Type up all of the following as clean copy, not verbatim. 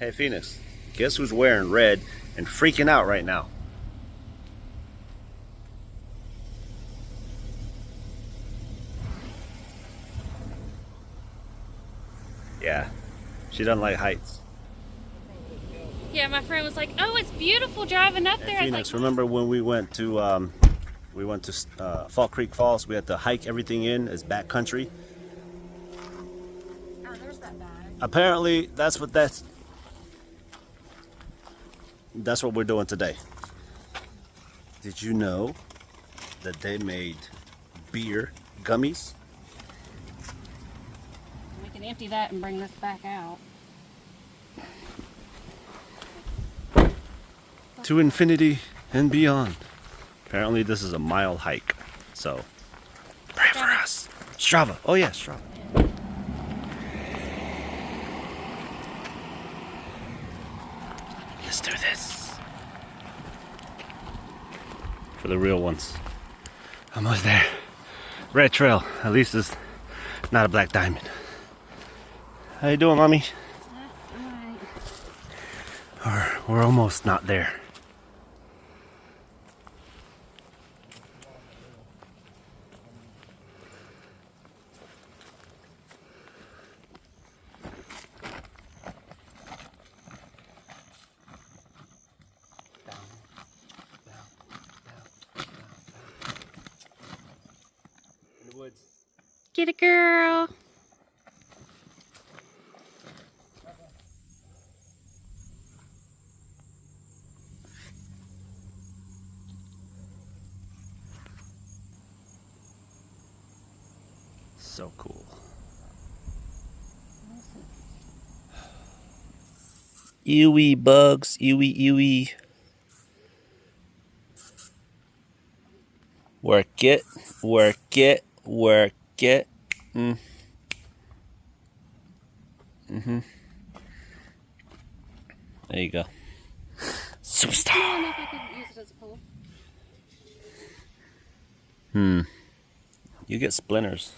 Hey Phoenix, guess who's wearing red and freaking out right now? Yeah, she doesn't like heights. Yeah, my friend was like, "Oh, it's beautiful driving up Hey there." I was Phoenix, like, remember when we went to Fall Creek Falls? We had to hike everything in as backcountry. "Oh, there's that bag." Apparently, that's what we're doing today. Did you know that they made beer gummies? We can empty that and bring this back out. To infinity and beyond. Apparently, this is a mile hike, so pray for us. Strava. Oh yeah, Strava. Let's do this. For the real ones. Almost there. Red trail. At least it's not a black diamond. How you doing, mommy? We're almost not there. In the woods. Get it, girl. So cool. Ewy bugs, ewy, ewy. Work it, work it, work it. There you go. Superstar. I don't know if I could use it as a pole. You get splinters.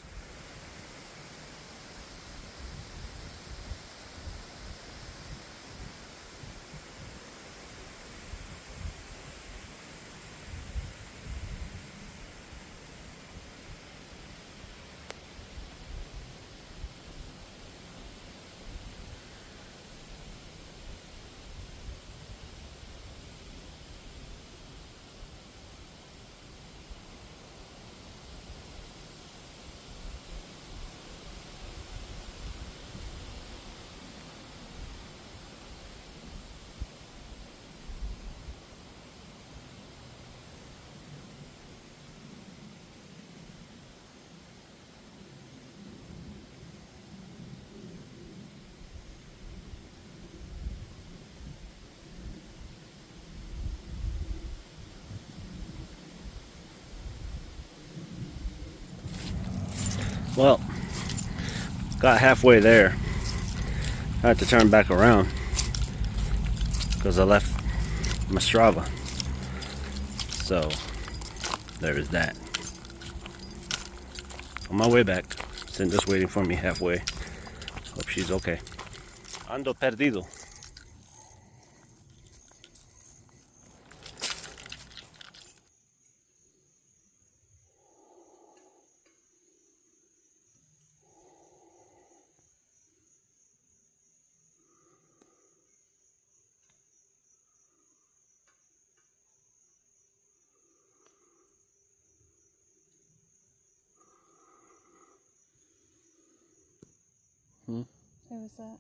Well, got halfway there. I had to turn back around because I left my Strava. So there is that. On my way back, Cinder's waiting for me halfway. Hope she's okay. Ando perdido. Who was that?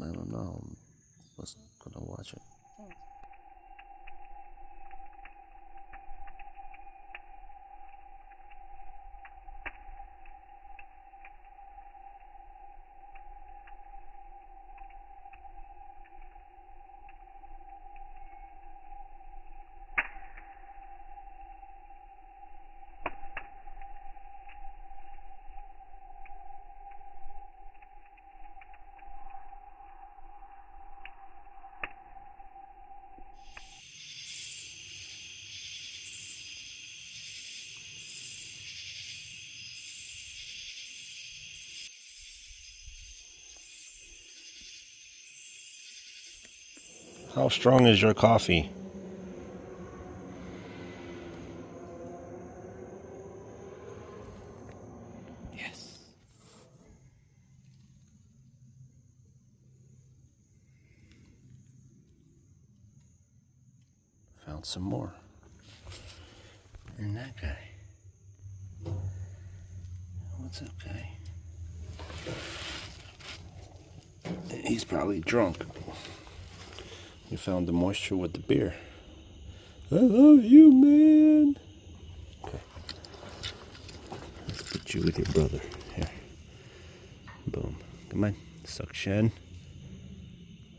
I don't know. I was gonna watch it. Oh. How strong is your coffee? Yes. Found some more. And that guy. What's up, guy? He's probably drunk. You found the moisture with the beer. I love you, man. Okay. Let's put you with your brother. Here. Boom. Come on. Suction.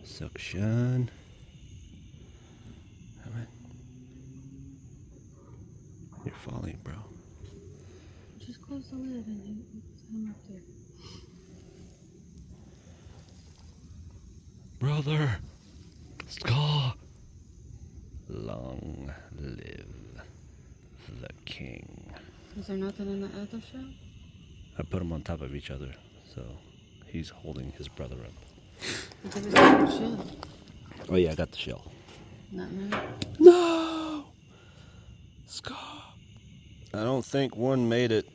Suction. Come on. You're falling, bro. Just close the lid and put him up there. Brother. Ska. Long live the king. Is there nothing in the other shell? I put them on top of each other, so he's holding his brother up. But there was no shell. Oh yeah, I got the shell. Nothing in it? No! Ska. I don't think one made it.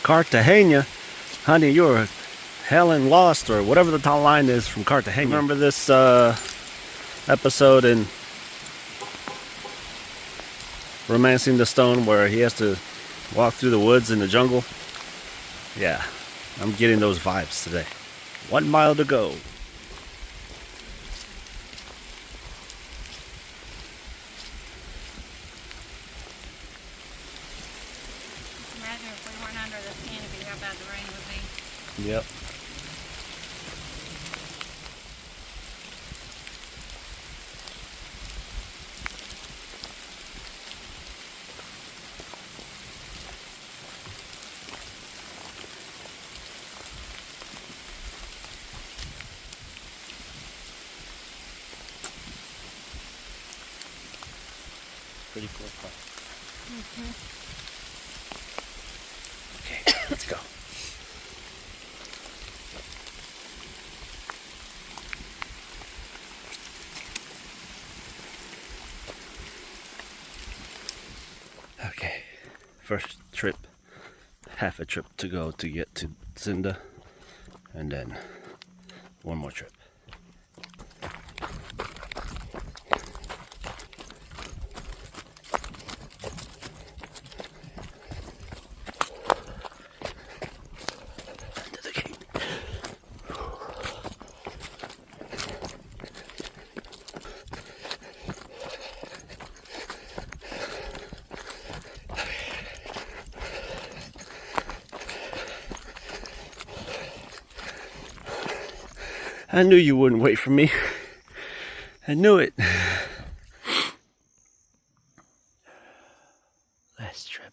Cartagena, honey, you're Helen lost, or whatever the top line is from Cartagena. Remember this episode in Romancing the Stone where he has to walk through the woods in the jungle? Yeah, I'm getting those vibes today. 1 mile to go. Imagine if we weren't under this canopy, how bad the rain would be. Yep. Pretty cool spot. Okay, let's go. Okay, first trip, half a trip to go to get to Zinda, and then one more trip. I knew you wouldn't wait for me. I knew it. Last trip.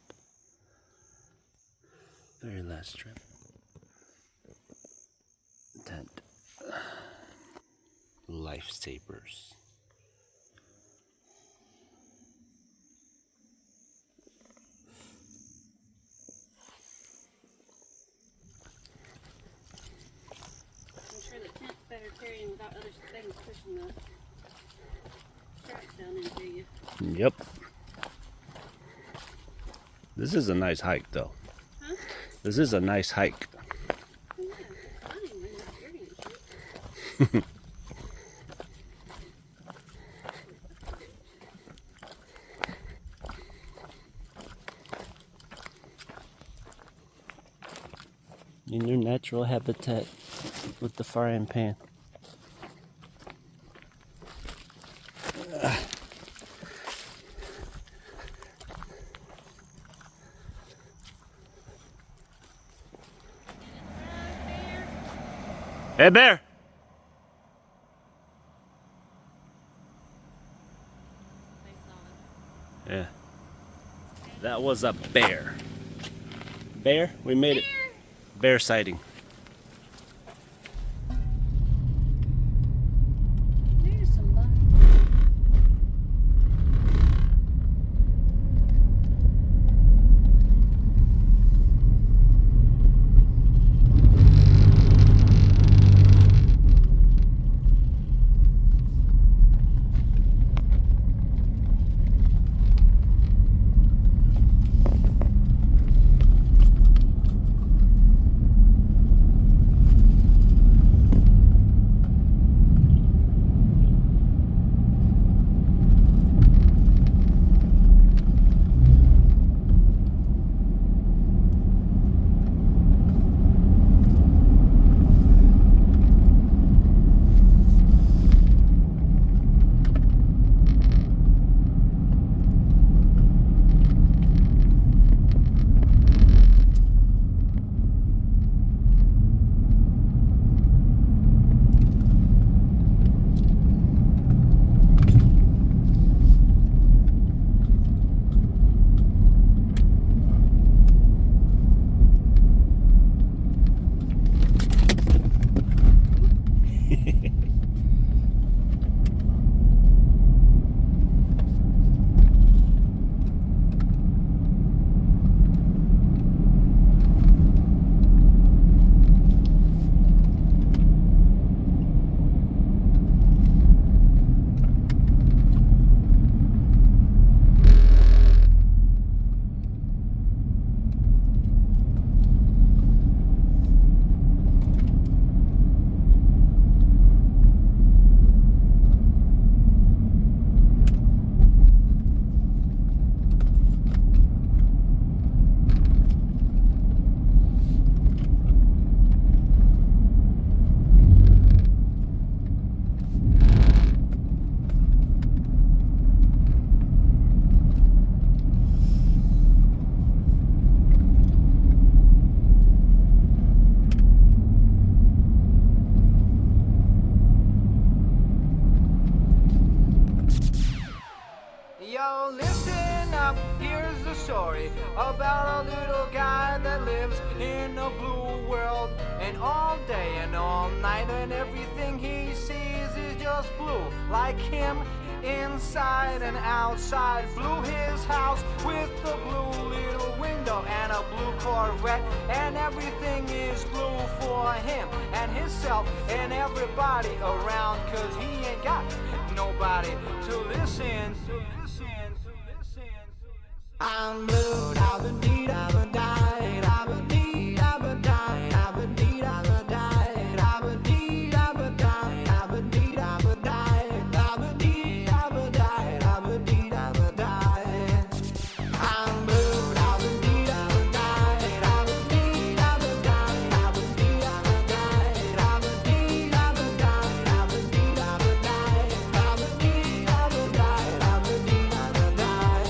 Very last trip. Tent. Lifesavers. Better carrying without other things pushing the straps down into you. Yep. This is a nice hike, though. Huh? This is a nice hike. Yeah, it's fine when you're not carrying shit. In your natural habitat with the frying pan. Hey, bear! Yeah. That was a bear. Bear? We made it. Bear sighting. There's somebody. yo, listen up, here's the story about a little guy that lives in a blue world. And all day and all night and everything he sees is just blue. Like him, inside and outside. Blue his house with a blue little window and a blue Corvette. And everything is blue for him and himself and everybody around. Cause he ain't got nobody to listen. I'm blue, I've been deed, I've been died, I've been deed, I've been died, I've been deed, I've been died, I've been deed, I've been died, I've been deed, I've been died, I've been deed, I've been died, I've been deed, I've been died. I'm blue, I've been deed, I've been died, I've been deed, I've been died, I've been deed, I've been died, I've been deed, I've been died, I've been deed, I've been died, I've been deed, I've been died, I've been deed, I've been died.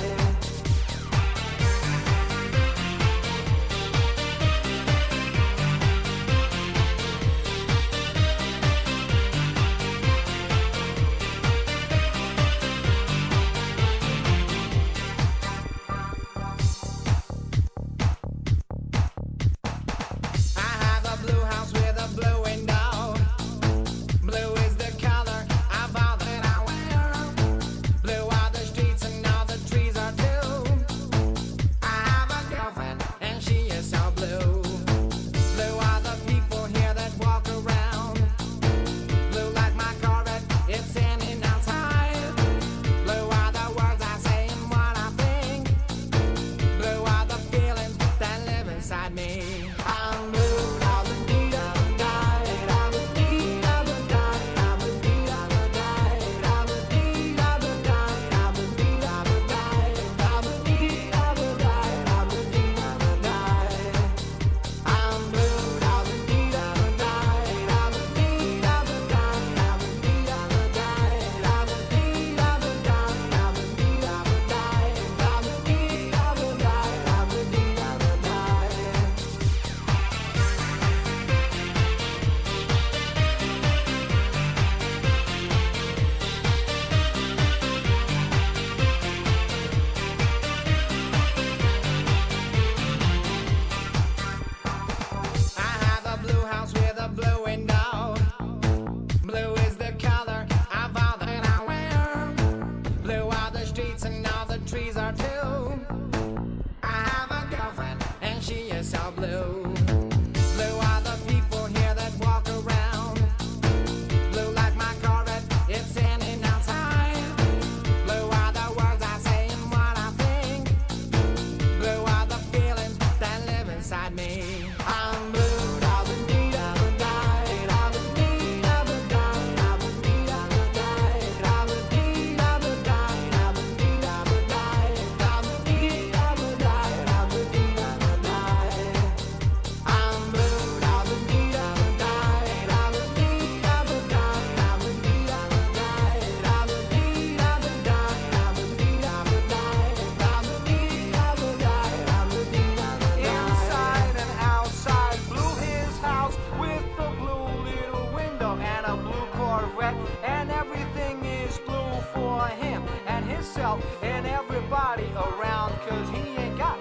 And everything is blue for him and himself and everybody around. Cause he ain't got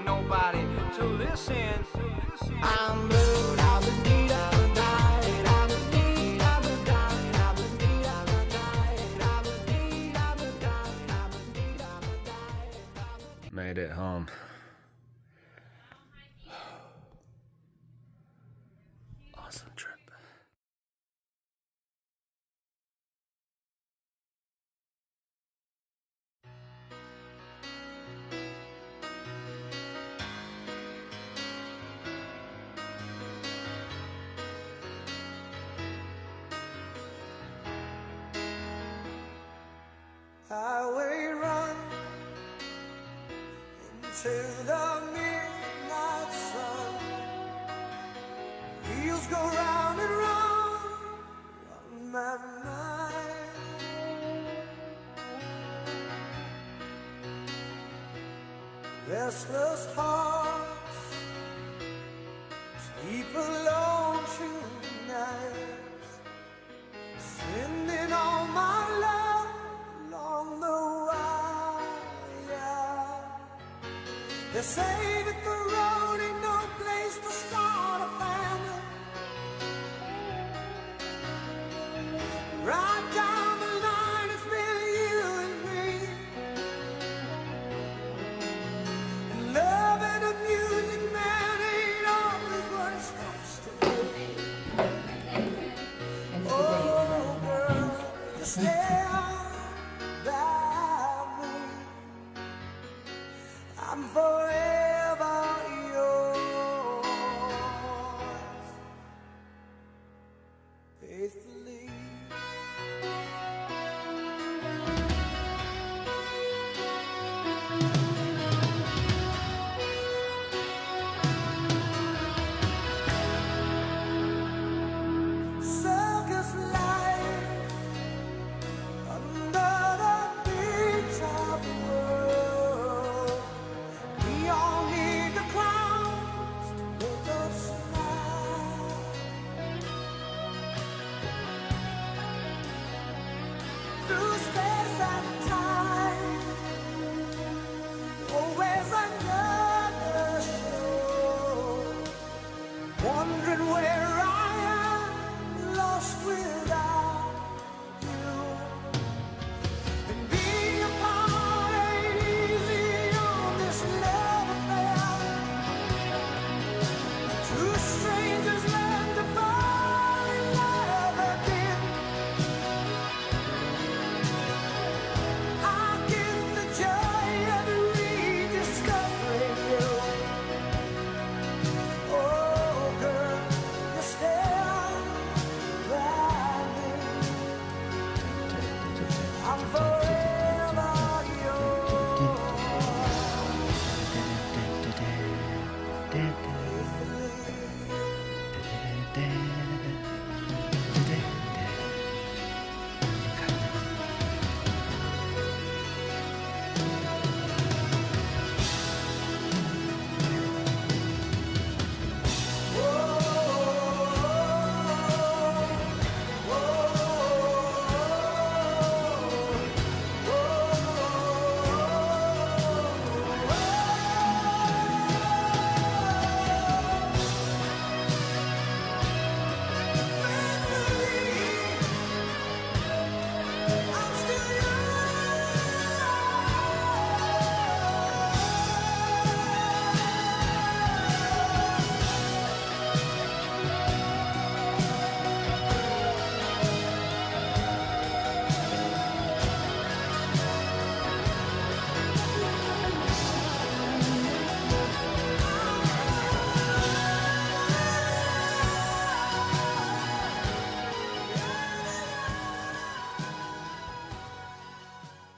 nobody to listen. I'm blue, I've been deed, I've been died, I've been deed, I've been died, I've been deed, I've been died, I've been deed, I've been died, I've been deed, I've been died. Made it home. Awesome trip. Highway run into the midnight sun. Wheels go round and round on my mind. Restless hearts sleep alone tonight, sending all my love along the wire. They say that the road ain't no place to start a family. Right down the line, it's been you and me. And love and the music, man, ain't always what it's supposed to be. Oh, girl, you stand by me. I'm for